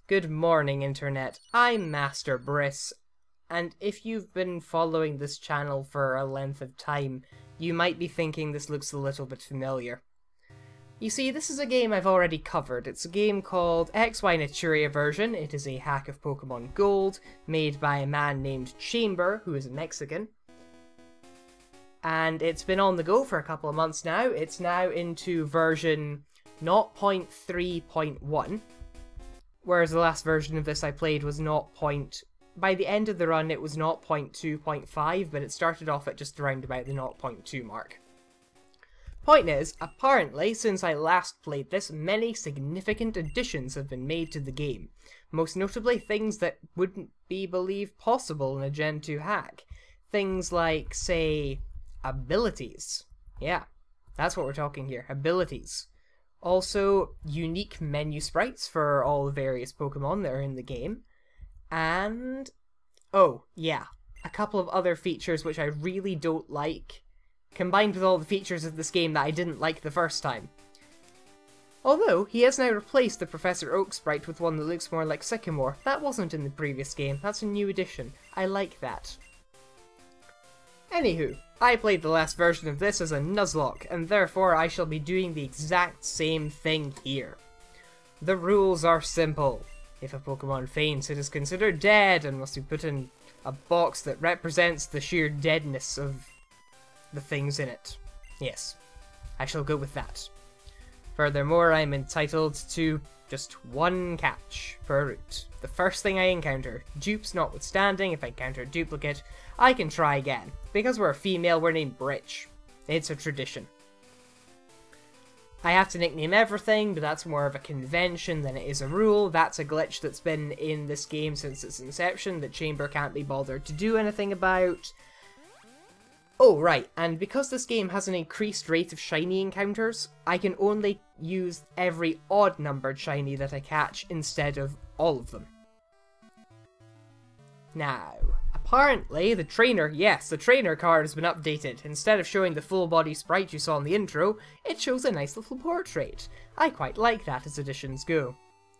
Good morning, Internet. I'm Master Briss, and if you've been following this channel for a length of time, you might be thinking this looks a little bit familiar. You see, this is a game I've already covered. It's a game called XY Naturia version. It is a hack of Pokemon Gold, made by a man named Chamber, who is a Mexican. And it's been on the go for a couple of months now. It's now into version 0.3.1, whereas the last version of this I played was by the end of the run it was 0.2.5, but it started off at just around about the 0.2 mark. Point is, apparently, since I last played this, many significant additions have been made to the game. Most notably, things that wouldn't be believed possible in a Gen 2 hack. Things like, say, abilities. Yeah, that's what we're talking here, abilities. Also, unique menu sprites for all the various Pokemon that are in the game. And, oh, yeah, a couple of other features which I really don't like, combined with all the features of this game that I didn't like the first time. Although, he has now replaced the Professor Oak sprite with one that looks more like Sycamore. That wasn't in the previous game, that's a new addition. I like that. Anywho, I played the last version of this as a Nuzlocke, and therefore I shall be doing the exact same thing here. The rules are simple. If a Pokemon faints, it is considered dead and must be put in a box that represents the sheer deadness of the things in it. Yes, I shall go with that. Furthermore, I am entitled to just one catch per route. The first thing I encounter, dupes notwithstanding, if I encounter a duplicate, I can try again. Because we're a female, we're named Britch. It's a tradition. I have to nickname everything, but that's more of a convention than it is a rule. That's a glitch that's been in this game since its inception that Chamber can't be bothered to do anything about. Oh, right, and because this game has an increased rate of shiny encounters, I can only use every odd-numbered shiny that I catch instead of all of them. Now, apparently the trainer card has been updated. Instead of showing the full-body sprite you saw in the intro, it shows a nice little portrait. I quite like that as additions go.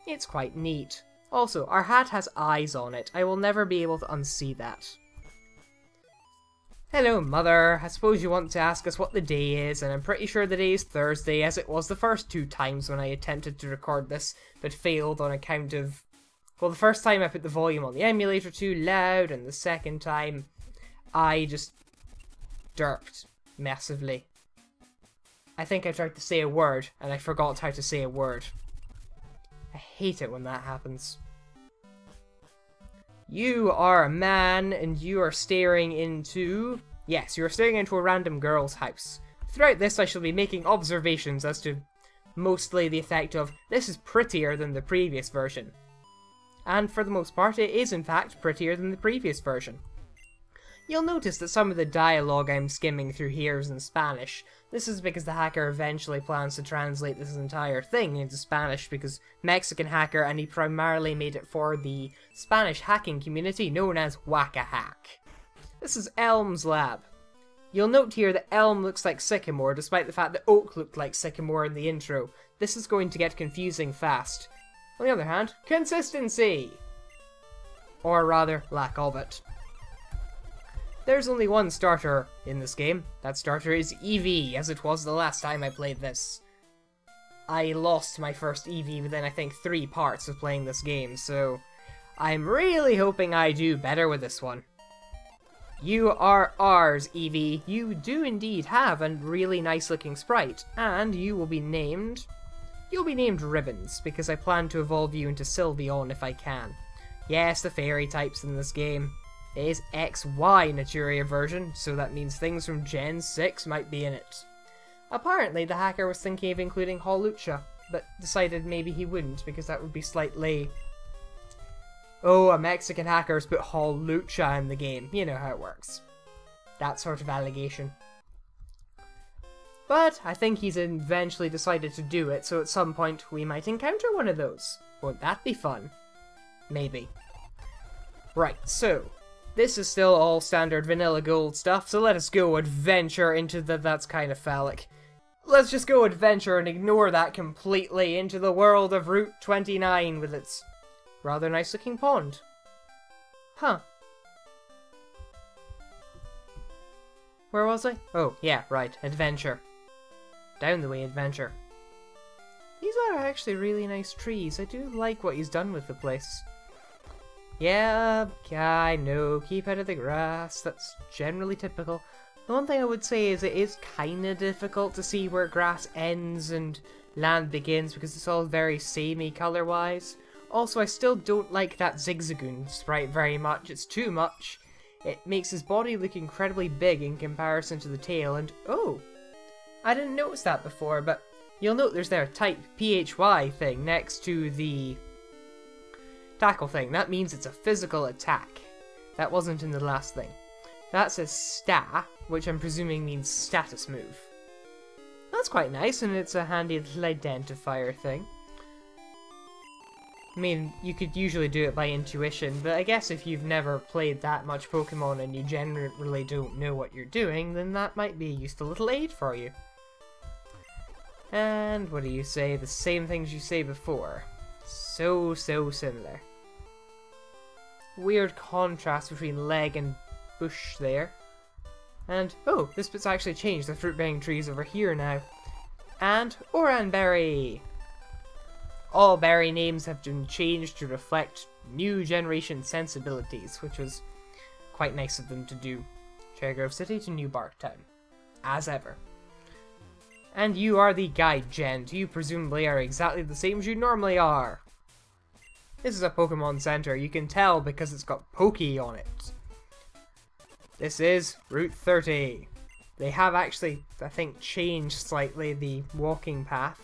It's quite neat. Also, our hat has eyes on it. I will never be able to unsee that. Hello, Mother. I suppose you want to ask us what the day is, and I'm pretty sure the day is Thursday, as it was the first two times when I attempted to record this, but failed on account of... Well, the first time I put the volume on the emulator too loud, and the second time I just derped massively. I think I tried to say a word, and I forgot how to say a word. I hate it when that happens. You are a man, and you are staring into... Yes, you are staring into a random girl's house. Throughout this, I shall be making observations as to mostly the effect of, this is prettier than the previous version. And for the most part, it is in fact prettier than the previous version. You'll notice that some of the dialogue I'm skimming through here is in Spanish. This is because the hacker eventually plans to translate this entire thing into Spanish because Mexican hacker, and he primarily made it for the Spanish hacking community known as Whack-A-Hack. This is Elm's lab. You'll note here that Elm looks like Sycamore despite the fact that Oak looked like Sycamore in the intro. This is going to get confusing fast. On the other hand, consistency! Or rather, lack of it. There's only one starter in this game. That starter is Eevee, as it was the last time I played this. I lost my first Eevee within, I think, 3 parts of playing this game, so I'm really hoping I do better with this one. You are ours, Eevee. You do indeed have a really nice looking sprite, and you will be named... You'll be named Ribbons, because I plan to evolve you into Sylveon if I can. Yes, the fairy types in this game. It is XY Naturia version, so that means things from Gen 6 might be in it. Apparently, the hacker was thinking of including Hawlucha, but decided maybe he wouldn't, because that would be slightly... Oh, a Mexican hacker's put Hawlucha in the game. You know how it works. That sort of allegation. But I think he's eventually decided to do it, so at some point we might encounter one of those. Won't that be fun? Maybe. Right, so... This is still all standard vanilla gold stuff, so let us go adventure into that's kind of phallic. Let's just go adventure and ignore that completely into the world of Route 29 with its Rather nice looking pond. Huh. Where was I? Oh, yeah, right. Adventure. Down the way, adventure. These are actually really nice trees. I do like what he's done with the place. Yeah, I know. Keep out of the grass. That's generally typical. The one thing I would say is it is kind of difficult to see where grass ends and land begins because it's all very samey color-wise. Also, I still don't like that Zigzagoon sprite very much. It's too much. It makes his body look incredibly big in comparison to the tail, and oh! I didn't notice that before, but you'll note there's their type PHY thing next to the tackle thing. That means it's a physical attack. That wasn't in the last thing. That says sta, which I'm presuming means status move. That's quite nice, and it's a handy little identifier thing. I mean, you could usually do it by intuition, but I guess if you've never played that much Pokemon and you generally don't know what you're doing, then that might be a useful little aid for you. And what do you say? The same things you say before. So similar. Weird contrast between leg and bush there. And, oh, this bit's actually changed. The fruit-bearing trees over here now. And Oranberry! All berry names have been changed to reflect new generation sensibilities, which was quite nice of them to do. Cherry Grove City to New Barktown. As ever. And you are the guide gent. You presumably are exactly the same as you normally are. This is a Pokemon Center. You can tell because it's got Pokey on it. This is Route 30. They have actually, I think, changed slightly the walking path.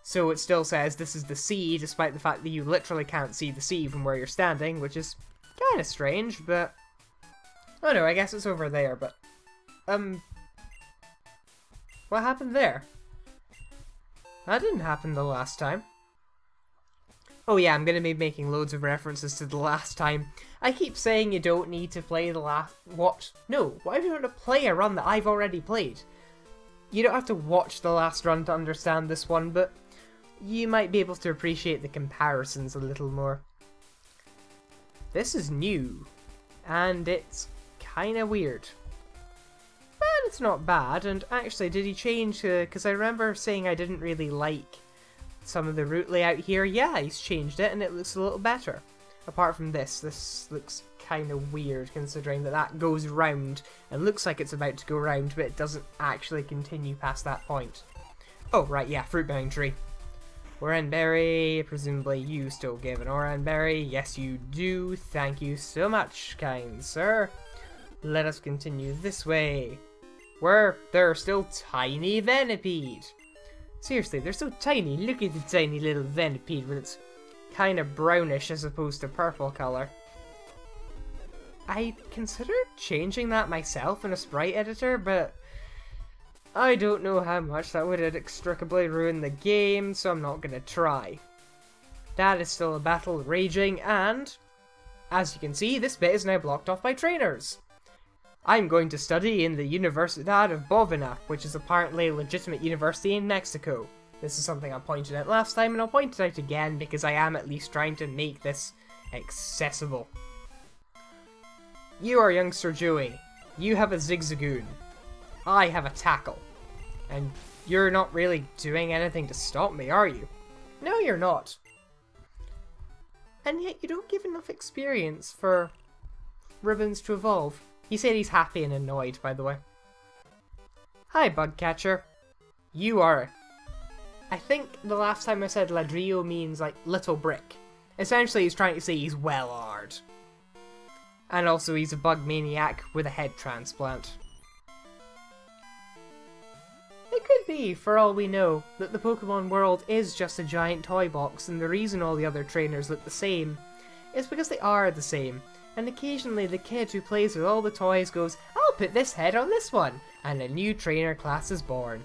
So it still says this is the sea, despite the fact that you literally can't see the sea from where you're standing, which is kind of strange, but... Oh no, I guess it's over there, but... What happened there? That didn't happen the last time. Oh yeah, I'm gonna be making loads of references to the last time. I keep saying you don't need to play the last... What? No, why do you want to play a run that I've already played? You don't have to watch the last run to understand this one, but... you might be able to appreciate the comparisons a little more. This is new, and it's kinda weird. But it's not bad, and actually, did he change, because I remember saying I didn't really like some of the route layout here. Yeah, he's changed it, and it looks a little better. Apart from this looks kinda weird, considering that that goes round, and looks like it's about to go round, but it doesn't actually continue past that point. Oh, right, yeah, fruit-bearing tree. Oranberry, presumably you still give an Oranberry. Yes, you do. Thank you so much, kind sir. Let us continue this way, where there are still tiny Venipede. Seriously, they're so tiny. Look at the tiny little Venipede with its kind of brownish as opposed to purple color. I considered changing that myself in a sprite editor, but I don't know how much that would inextricably ruin the game, so I'm not gonna try. That is still a battle raging, and as you can see, this bit is now blocked off by trainers. I'm going to study in the Universidad of Bovina, which is apparently a legitimate university in Mexico. This is something I pointed out last time, and I'll point it out again because I am at least trying to make this accessible. You are youngster Joey. You have a Zigzagoon. I have a tackle. And you're not really doing anything to stop me, are you? No, you're not. And yet you don't give enough experience for Ribbons to evolve. He said he's happy and annoyed, by the way. Hi, Bugcatcher. You are... I think the last time I said Ladrillo means, like, little brick. Essentially, he's trying to say he's well hard. And also, he's a bug maniac with a head transplant. It could be, for all we know, that the Pokemon world is just a giant toy box, and the reason all the other trainers look the same is because they are the same. And occasionally the kid who plays with all the toys goes, I'll put this head on this one, and a new trainer class is born.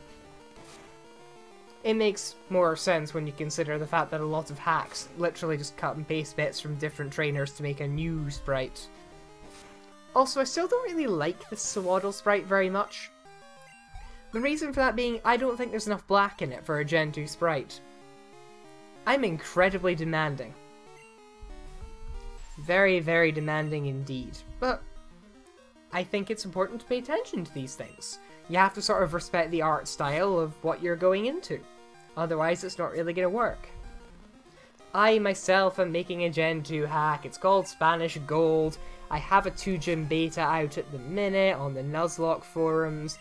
It makes more sense when you consider the fact that a lot of hacks literally just cut and paste bits from different trainers to make a new sprite. Also, I still don't really like the Swaddle sprite very much. The reason for that being, I don't think there's enough black in it for a Gen 2 sprite. I'm incredibly demanding. Very, very demanding indeed. But I think it's important to pay attention to these things. You have to sort of respect the art style of what you're going into. Otherwise, it's not really going to work. I myself am making a Gen 2 hack. It's called Spanish Gold. I have a 2-gym beta out at the minute on the Nuzlocke forums.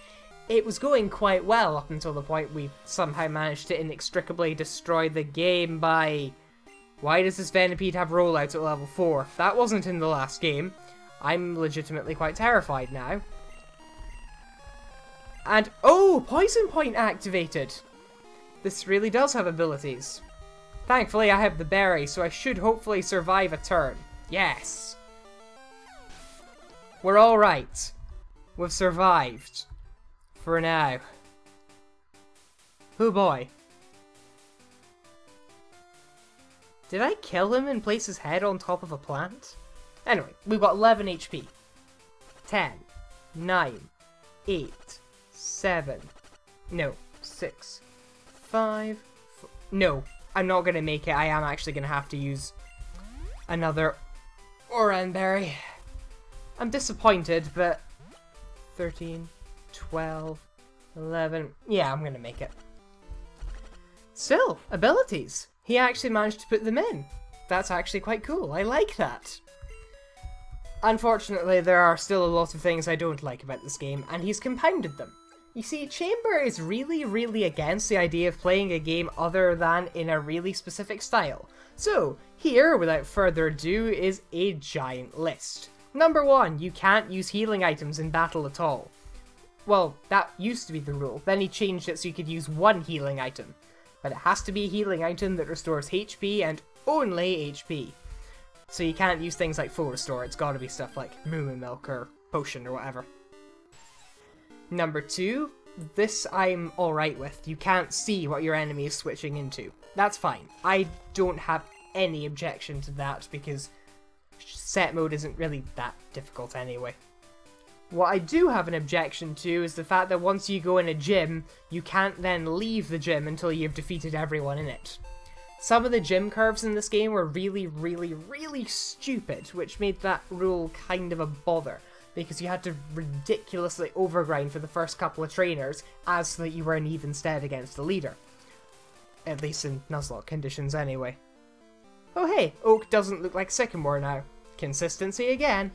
It was going quite well up until the point we somehow managed to inextricably destroy the game by... Why does this Venipede have rollouts at level 4? That wasn't in the last game. I'm legitimately quite terrified now. And, oh! Poison Point activated! This really does have abilities. Thankfully I have the berry, so I should hopefully survive a turn. Yes! We're alright. We've survived. For now. Oh boy. Did I kill him and place his head on top of a plant? Anyway, we've got 11 HP. 10, 9, 8, 7, no, 6, 5, 4, no, I'm not going to make it. I am actually going to have to use another Oran Berry. I'm disappointed, but 13, 12, 11, yeah, I'm going to make it. Still, abilities. He actually managed to put them in. That's actually quite cool. I like that. Unfortunately, there are still a lot of things I don't like about this game, and he's compounded them. You see, Chamber is really against the idea of playing a game other than in a really specific style. So, here, without further ado, is a giant list. Number 1, you can't use healing items in battle at all. Well, that used to be the rule. Then he changed it so you could use one healing item. But it has to be a healing item that restores HP and only HP. So you can't use things like full restore, it's gotta be stuff like Moo Milk or Potion or whatever. Number 2, this I'm alright with. You can't see what your enemy is switching into. That's fine. I don't have any objection to that because set mode isn't really that difficult anyway. What I do have an objection to is the fact that once you go in a gym, you can't then leave the gym until you've defeated everyone in it. Some of the gym curves in this game were really stupid, which made that rule kind of a bother, because you had to ridiculously overgrind for the first couple of trainers, as so that you were in even stead against the leader. At least in Nuzlocke conditions anyway. Oh hey, Oak doesn't look like Sycamore now. Consistency again.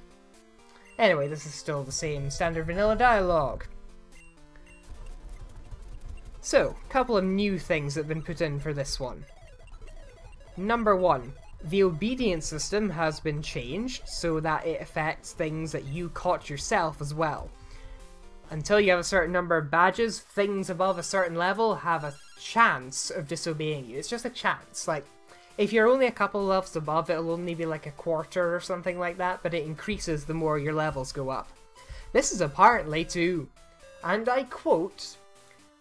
Anyway, this is still the same standard vanilla dialogue. So, a couple of new things that have been put in for this one. Number 1, the obedience system has been changed so that it affects things that you caught yourself as well. Until you have a certain number of badges, things above a certain level have a chance of disobeying you. It's just a chance. Like, if you're only a couple levels above, it'll only be like a quarter or something like that, but it increases the more your levels go up. This is apparently to, and I quote,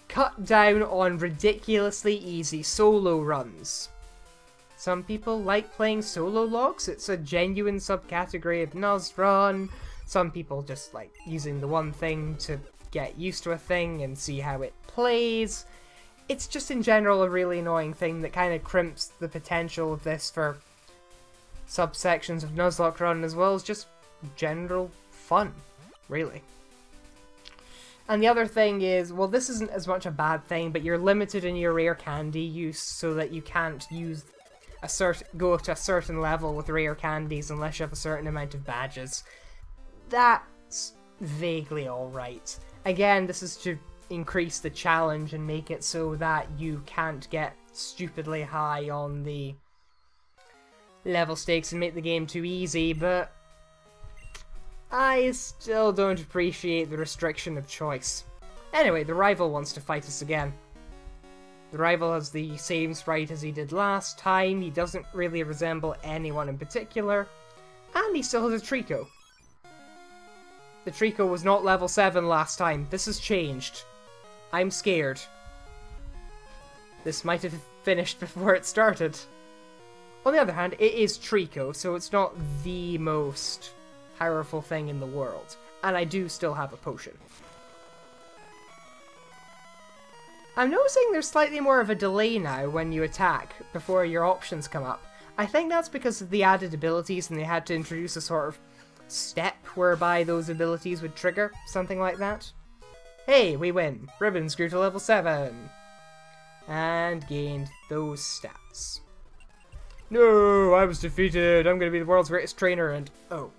cut down on ridiculously easy solo runs. Some people like playing solo logs, it's a genuine subcategory of Nuzrun. Some people just like using the one thing to get used to a thing and see how it plays. It's just in general a really annoying thing that kind of crimps the potential of this for subsections of Nuzlocke run as well as just general fun, really. And the other thing is, well, this isn't as much a bad thing, but you're limited in your rare candy use so that you can't use go to a certain level with rare candies unless you have a certain amount of badges. That's vaguely alright. Again, this is to increase the challenge and make it so that you can't get stupidly high on the level stakes and make the game too easy, but I still don't appreciate the restriction of choice. Anyway, the rival wants to fight us again. The rival has the same sprite as he did last time, he doesn't really resemble anyone in particular, and he still has a Trico. The Trico was not level 7 last time, this has changed. I'm scared. This might have finished before it started. On the other hand, it is Trico, so it's not the most powerful thing in the world. And I do still have a potion. I'm noticing there's slightly more of a delay now when you attack before your options come up. I think that's because of the added abilities and they had to introduce a sort of step whereby those abilities would trigger, something like that. Hey, we win! Ribbons grew to level 7! And gained those stats. No, I was defeated! I'm gonna be the world's greatest trainer and... oh.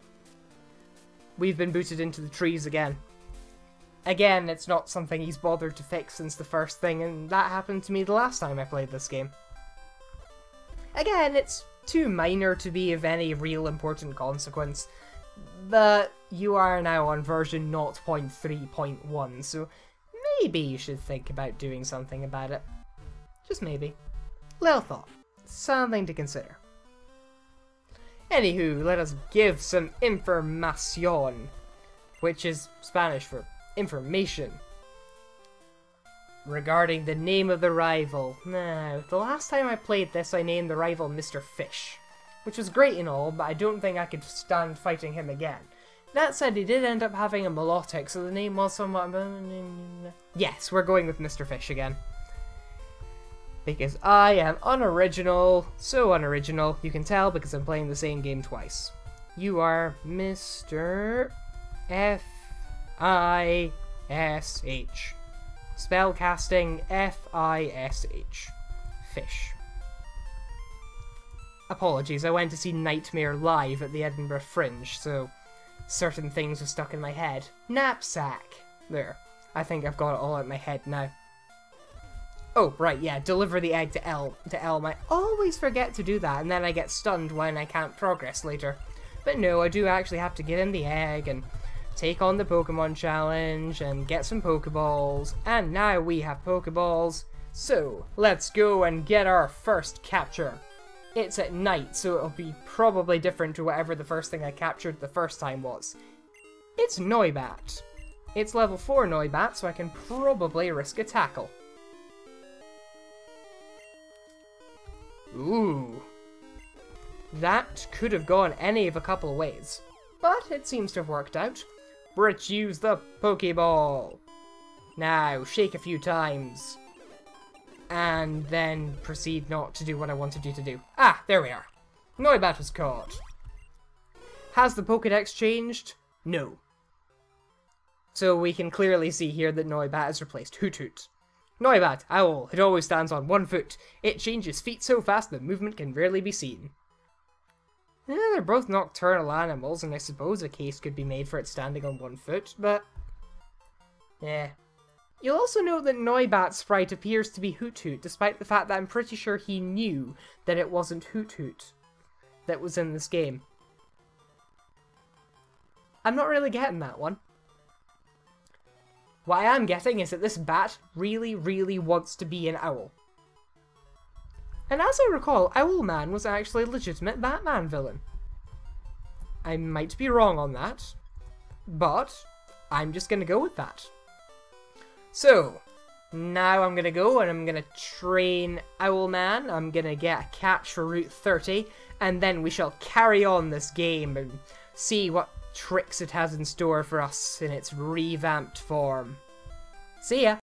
We've been booted into the trees again. Again, it's not something he's bothered to fix since the first thing, and that happened to me the last time I played this game. Again, it's too minor to be of any real important consequence, but you are now on version 0.3.1, so maybe you should think about doing something about it. Just maybe. Little thought. Something to consider. Anywho, let us give some information, which is Spanish for information, regarding the name of the rival. Now, the last time I played this, I named the rival Mr. Fish, which was great and all, but I don't think I could stand fighting him again. That said, he did end up having a melodic, so the name was somewhat... yes, we're going with Mr. Fish again. Because I am unoriginal, so unoriginal, you can tell because I'm playing the same game twice. You are Mr. F-I-S-H. Spellcasting F-I-S-H. Fish. Apologies, I went to see Nightmare live at the Edinburgh Fringe, so certain things were stuck in my head. Knapsack. There. I think I've got it all out of my head now. Oh, right, yeah, deliver the egg to Elm. I always forget to do that, and then I get stunned when I can't progress later. But no, I do actually have to give him the egg, and take on the Pokemon challenge, and get some Pokeballs. And now we have Pokeballs, so let's go and get our first capture. It's at night, so it'll be probably different to whatever the first thing I captured the first time was. It's Noibat. It's level 4 Noibat, so I can probably risk a tackle. Ooh. That could have gone any of a couple of ways, but it seems to have worked out. Let's use the Pokeball. Now, shake a few times. And then proceed not to do what I wanted you to do. Ah, there we are. Noibat was caught. Has the Pokedex changed? No. So we can clearly see here that Noibat has replaced Hoot Hoot. Noibat, owl, it always stands on one foot. It changes feet so fast that movement can rarely be seen. They're both nocturnal animals, and I suppose a case could be made for it standing on one foot, but... yeah. You'll also note that Noibat's sprite appears to be Hoot Hoot, despite the fact that I'm pretty sure he knew that it wasn't Hoot Hoot that was in this game. I'm not really getting that one. What I am getting is that this bat really, really wants to be an owl. And as I recall, Owlman was actually a legitimate Batman villain. I might be wrong on that, but I'm just going to go with that. So, now I'm going to go and I'm going to train Owlman. I'm going to get a catch for Route 30, and then we shall carry on this game and see what tricks it has in store for us in its revamped form. See ya!